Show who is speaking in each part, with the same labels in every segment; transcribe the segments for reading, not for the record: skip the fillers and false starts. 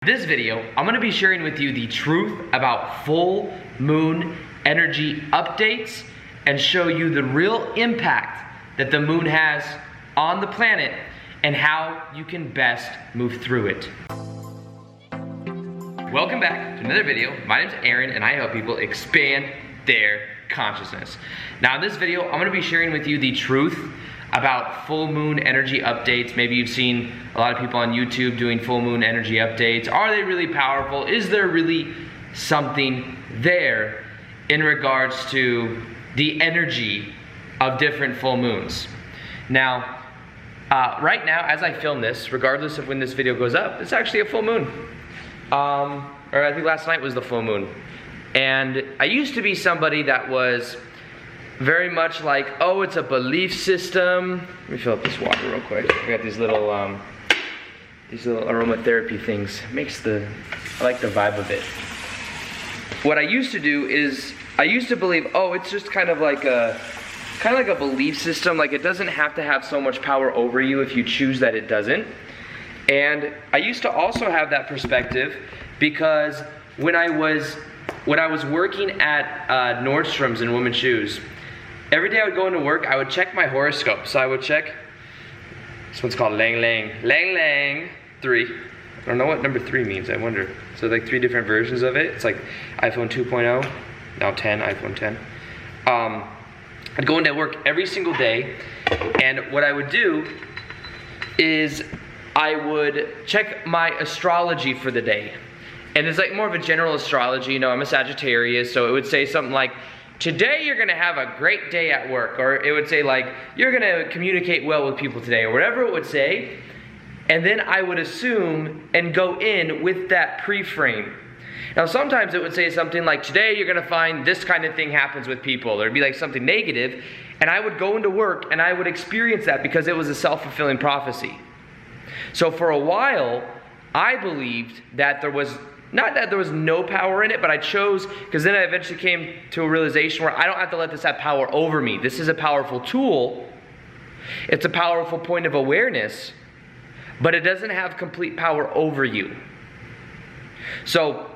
Speaker 1: This video, I'm going to be sharing with you the truth about full moon energy updates and show you the real impact that the moon has on the planet and how you can best move through it. Welcome back to another video. My name's Aaron and I help people expand their consciousness. Now in this video, I'm going to be sharing with you the truth about full moon energy updates. Maybe you've seen a lot of people on YouTube doing full moon energy updates. Are they really powerful? Is there really something there in regards to the energy of different full moons? Now, right now, as I film this, regardless of when this video goes up, it's actually a full moon. Or I think last night was the full moon. And I used to be somebody that was very much like, oh, it's a belief system. Let me fill up this water real quick. I got these little aromatherapy things. I like the vibe of it. What I used to do is, I used to believe, oh, it's just kind of like a belief system. Like it doesn't have to have so much power over you if you choose that it doesn't. And I used to also have that perspective because when I was working at Nordstrom's in women's shoes, every day I would go into work, I would check my horoscope. So I would check, this one's called Lang Lang. Lang Lang 3. I don't know what number 3 means, I wonder. So like 3 different versions of it. It's like iPhone 2.0, now 10, iPhone 10. I'd go into work every single day, and what I would do is I would check my astrology for the day. And it's like more of a general astrology, you know, I'm a Sagittarius, so it would say something like, today you're gonna have a great day at work, or it would say like, you're gonna communicate well with people today, or whatever it would say. And then I would assume and go in with that pre-frame. Now sometimes it would say something like, today you're gonna find this kind of thing happens with people. There'd be like something negative, and I would go into work and I would experience that because it was a self-fulfilling prophecy. So for a while, I believed that there was, not that there was no power in it, but I chose, because then I eventually came to a realization where I don't have to let this have power over me. This is a powerful tool. It's a powerful point of awareness, but it doesn't have complete power over you. So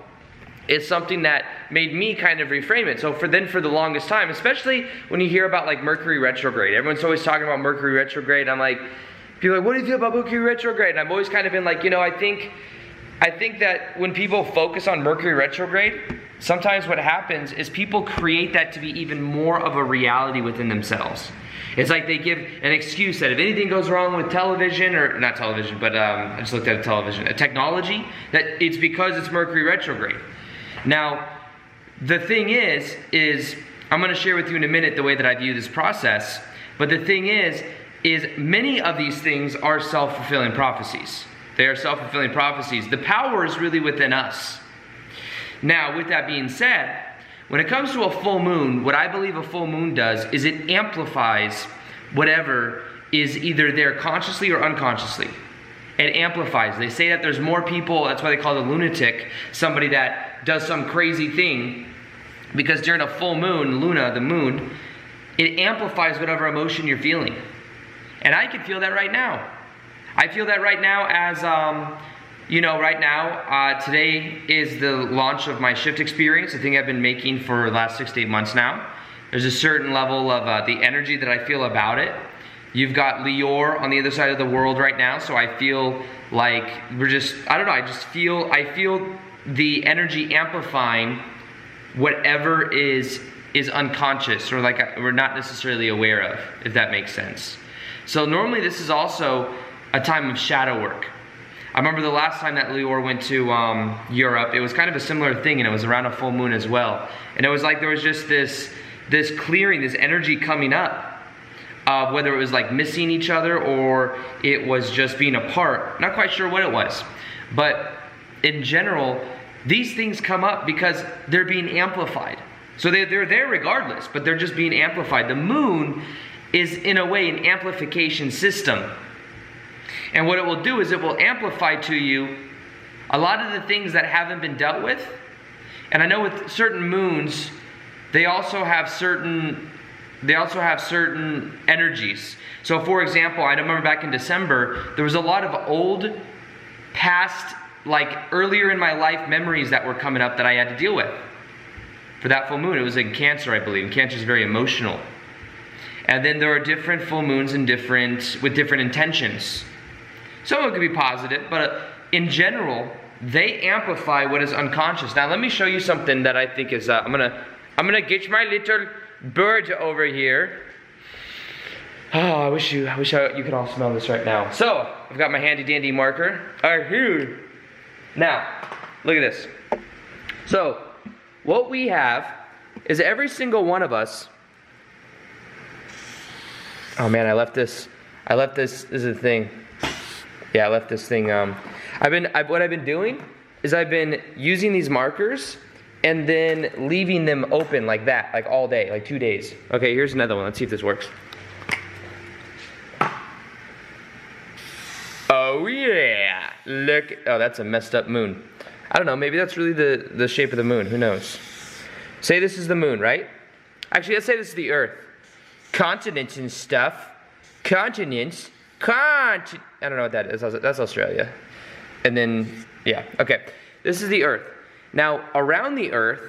Speaker 1: it's something that made me kind of reframe it. So for the longest time, especially when you hear about like Mercury retrograde, everyone's always talking about Mercury retrograde. I'm like, people are like, what do you feel about Mercury retrograde? And I've always kind of been like, you know, I think that when people focus on Mercury retrograde, sometimes what happens is people create that to be even more of a reality within themselves. It's like they give an excuse that if anything goes wrong with television, or not television, but I just looked at a television, a technology, that it's because it's Mercury retrograde. Now, the thing is I'm going to share with you in a minute the way that I view this process, but the thing is many of these things are self-fulfilling prophecies. They are self-fulfilling prophecies. The power is really within us. Now, with that being said, when it comes to a full moon, what I believe a full moon does is it amplifies whatever is either there consciously or unconsciously. It amplifies. They say that there's more people, that's why they call it a lunatic, somebody that does some crazy thing, because during a full moon, Luna, the moon, it amplifies whatever emotion you're feeling. And I can feel that right now. I feel that right now as, you know, right now, today is the launch of my shift experience, a thing I've been making for the last 6 to 8 months now. There's a certain level of the energy that I feel about it. You've got Lior on the other side of the world right now, so I feel like we're just, I don't know, I feel the energy amplifying whatever is unconscious, or like we're not necessarily aware of, if that makes sense. So normally this is also a time of shadow work. I remember the last time that Lior went to Europe, it was kind of a similar thing, and it was around a full moon as well. And it was like there was just this clearing, this energy coming up, whether it was like missing each other or it was just being apart. Not quite sure what it was. But in general, these things come up because they're being amplified. So they're there regardless, but they're just being amplified. The moon is in a way an amplification system. And what it will do is it will amplify to you a lot of the things that haven't been dealt with. And I know with certain moons, they also have certain energies. So for example, I remember back in December, there was a lot of old, past like earlier in my life memories that were coming up that I had to deal with. For that full moon, it was in Cancer, I believe. And Cancer is very emotional. And then there are different full moons and with different intentions. Some of them could be positive, but in general, they amplify what is unconscious. Now, let me show you something that I think is. I'm gonna get my little bird over here. Oh, I wish you could all smell this right now. So, I've got my handy dandy marker. Here. Now, look at this. So, what we have is every single one of us. Oh man, I left this. This is a thing. Yeah, I left this thing. What I've been doing is I've been using these markers and then leaving them open like that, like all day, like 2 days. Okay, here's another one. Let's see if this works. Oh yeah, look. Oh, that's a messed up moon. I don't know, maybe that's really the shape of the moon. Who knows? Say this is the moon, right? Actually, let's say this is the Earth. Continents and stuff. Continents. I don't know what that is. That's Australia. And then, yeah, okay. This is the Earth. Now, around the Earth,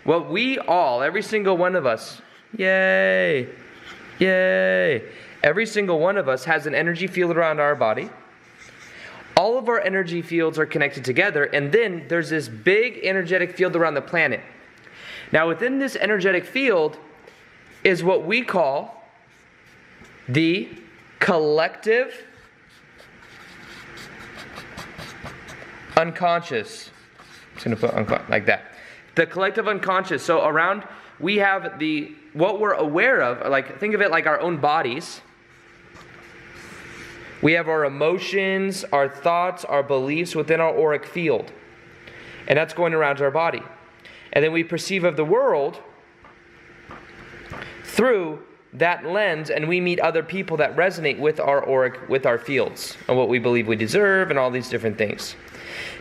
Speaker 1: what we all, every single one of us, yay, every single one of us has an energy field around our body. All of our energy fields are connected together, and then there's this big energetic field around the planet. Now, within this energetic field is what we call the collective unconscious. I'm just going to put like that. The collective unconscious. So around, we have what we're aware of, like think of it like our own bodies. We have our emotions, our thoughts, our beliefs within our auric field. And that's going around our body. And then we perceive of the world through that lens, and we meet other people that resonate with our auric, with our fields, and what we believe we deserve, and all these different things.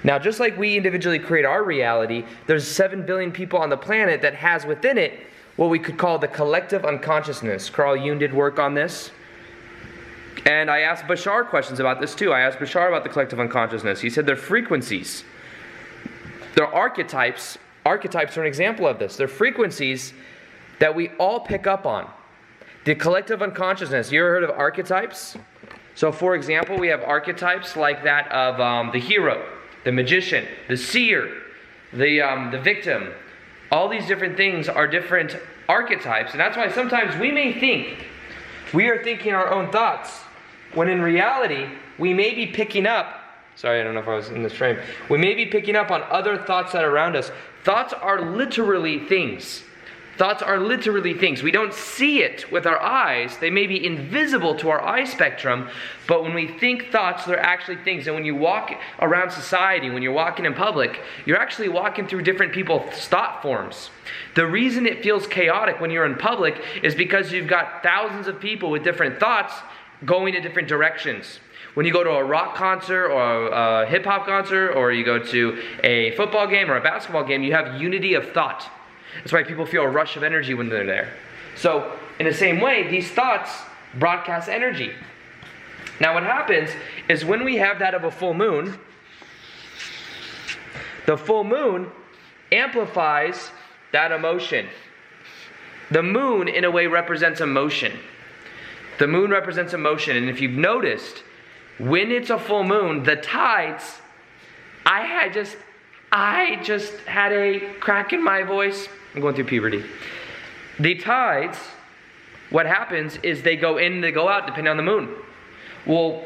Speaker 1: Now, just like we individually create our reality, there's 7 billion people on the planet that has within it what we could call the collective unconsciousness. Carl Jung did work on this. And I asked Bashar questions about this too. I asked Bashar about the collective unconsciousness. He said they're frequencies. They're archetypes. Archetypes are an example of this. They're frequencies that we all pick up on. The collective unconsciousness. You ever heard of archetypes? So for example, we have archetypes like that of the hero, the magician, the seer, the victim. All these different things are different archetypes. And that's why sometimes we may think we are thinking our own thoughts, when in reality, we may be picking up, sorry, I don't know if I was in this frame. We may be picking up on other thoughts that are around us. Thoughts are literally things. Thoughts are literally things. We don't see it with our eyes. They may be invisible to our eye spectrum, but when we think thoughts, they're actually things. And when you walk around society, when you're walking in public, you're actually walking through different people's thought forms. The reason it feels chaotic when you're in public is because you've got thousands of people with different thoughts going in different directions. When you go to a rock concert or a hip-hop concert, or you go to a football game or a basketball game, you have unity of thought. That's why people feel a rush of energy when they're there. So, in the same way, these thoughts broadcast energy. Now what happens is when we have that of a full moon, the full moon amplifies that emotion. The moon, in a way, represents emotion. The moon represents emotion, and if you've noticed, when it's a full moon, the tides, I just had a crack in my voice. I'm going through puberty. The tides, what happens is they go in, they go out, depending on the moon. Well,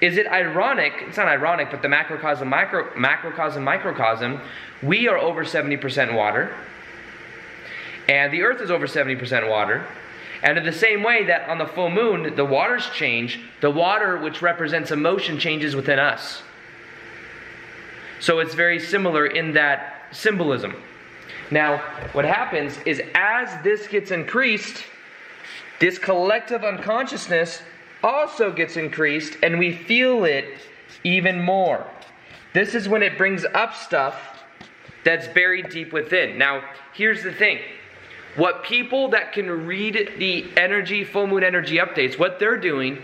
Speaker 1: is it ironic? It's not ironic, but the macrocosm, microcosm, we are over 70% water. And the earth is over 70% water. And in the same way that on the full moon, the waters change, the water which represents emotion changes within us. So it's very similar in that symbolism. Now, what happens is as this gets increased, this collective unconsciousness also gets increased, and we feel it even more. This is when it brings up stuff that's buried deep within. Now, here's the thing. What people that can read the energy, full moon energy updates, what they're doing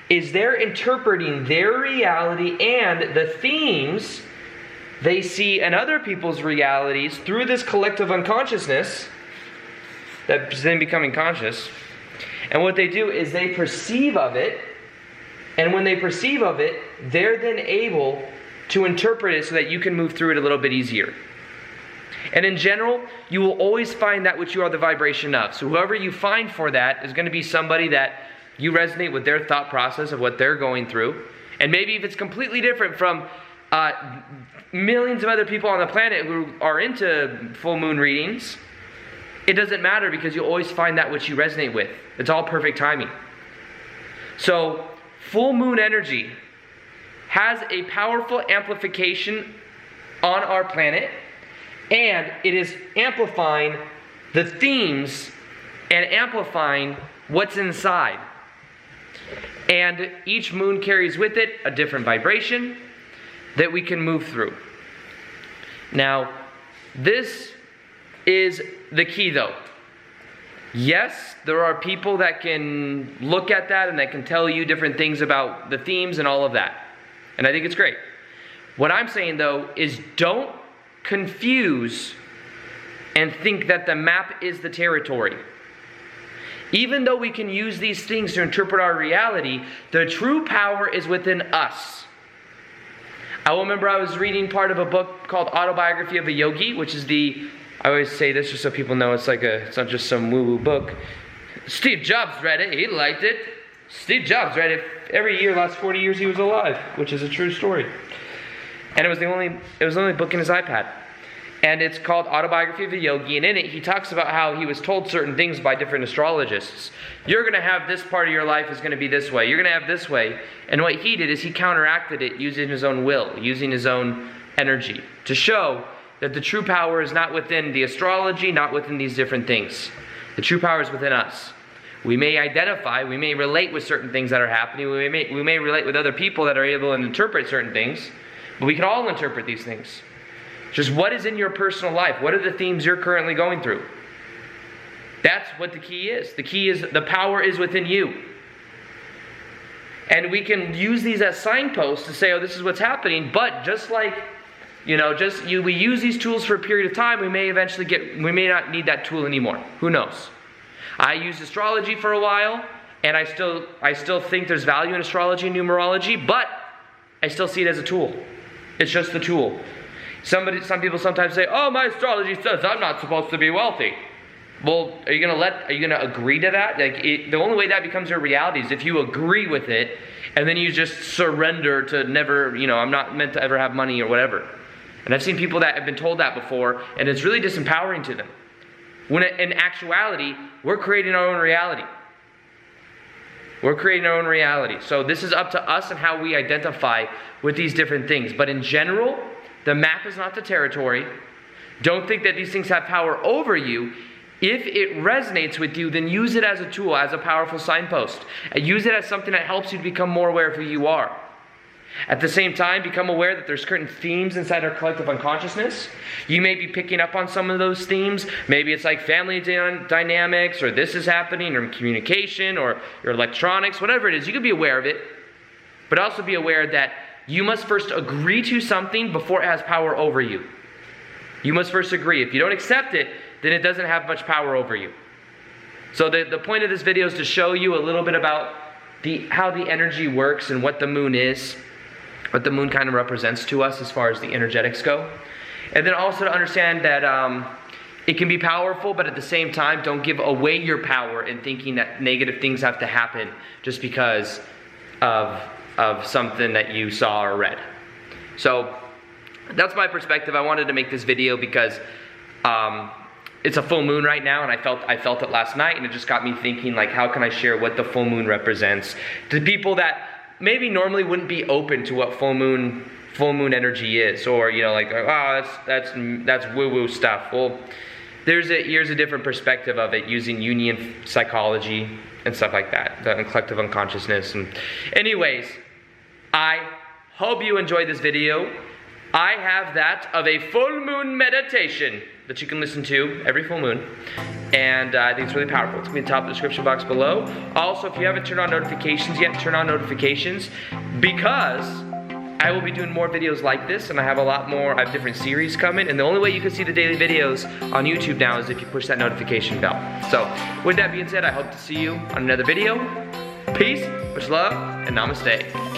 Speaker 1: is they're interpreting their reality and the themes they see in other people's realities through this collective unconsciousness that's then becoming conscious. And what they do is they perceive of it, and when they perceive of it, they're then able to interpret it so that you can move through it a little bit easier. And in general, you will always find that which you are the vibration of. So whoever you find for that is going to be somebody that you resonate with their thought process of what they're going through. And maybe if it's completely different from millions of other people on the planet who are into full moon readings, it doesn't matter because you'll always find that which you resonate with. It's all perfect timing. So full moon energy has a powerful amplification on our planet, and it is amplifying the themes and amplifying what's inside. And each moon carries with it a different vibration that we can move through. Now, this is the key though. Yes, there are people that can look at that and that can tell you different things about the themes and all of that. And I think it's great. What I'm saying though is don't confuse and think that the map is the territory. Even though we can use these things to interpret our reality, the true power is within us. I remember I was reading part of a book called Autobiography of a Yogi, which is I always say this just so people know it's not just some woo-woo book. Steve Jobs read it, he liked it. Steve Jobs read it every year, last 40 years he was alive, which is a true story. And it was the only book in his iPad. And it's called Autobiography of a Yogi, and in it he talks about how he was told certain things by different astrologists. You're going to have this part of your life is going to be this way. You're going to have this way. And what he did is he counteracted it using his own will, using his own energy to show that the true power is not within the astrology, not within these different things. The true power is within us. We may identify, we may relate with certain things that are happening, we may relate with other people that are able to interpret certain things, but we can all interpret these things. Just what is in your personal life? What are the themes you're currently going through? That's what the key is. The key is the power is within you. And we can use these as signposts to say, oh, this is what's happening, but just like we use these tools for a period of time, we may not need that tool anymore. Who knows? I used astrology for a while, and I still think there's value in astrology and numerology, but I still see it as a tool. It's just the tool. Some people sometimes say, oh, my astrology says I'm not supposed to be wealthy. Well, are you going to agree to that? The only way that becomes your reality is if you agree with it, and then you just surrender to never, I'm not meant to ever have money or whatever. And I've seen people that have been told that before, and it's really disempowering to them. When in actuality, we're creating our own reality. We're creating our own reality. So this is up to us and how we identify with these different things. But in general, the map is not the territory. Don't think that these things have power over you. If it resonates with you, then use it as a tool, as a powerful signpost. Use it as something that helps you to become more aware of who you are. At the same time, become aware that there's certain themes inside our collective unconsciousness. You may be picking up on some of those themes. Maybe it's like family dynamics, or this is happening, or communication, or your electronics, whatever it is. You can be aware of it, but also be aware that you must first agree to something before it has power over you. You must first agree. If you don't accept it, then it doesn't have much power over you. So the point of this video is to show you a little bit about how the energy works and what the moon is, what the moon kind of represents to us as far as the energetics go. And then also to understand that it can be powerful, but at the same time, don't give away your power in thinking that negative things have to happen just because of something that you saw or read. So that's my perspective. I wanted to make this video because it's a full moon right now, and I felt it last night, and it just got me thinking, like, how can I share what the full moon represents to people that maybe normally wouldn't be open to what full moon energy is, or that's woo-woo stuff. Well, here's a different perspective of it using Jungian psychology and stuff like that, the collective unconsciousness. And anyways, I hope you enjoyed this video. I have that of a full moon meditation that you can listen to every full moon. And I think it's really powerful. It's going to be in the top of the description box below. Also, if you haven't turned on notifications yet, turn on notifications, because I will be doing more videos like this, and I have a lot more. I have different series coming, and the only way you can see the daily videos on YouTube now is if you push that notification bell. So, with that being said, I hope to see you on another video. Peace, much love, and namaste.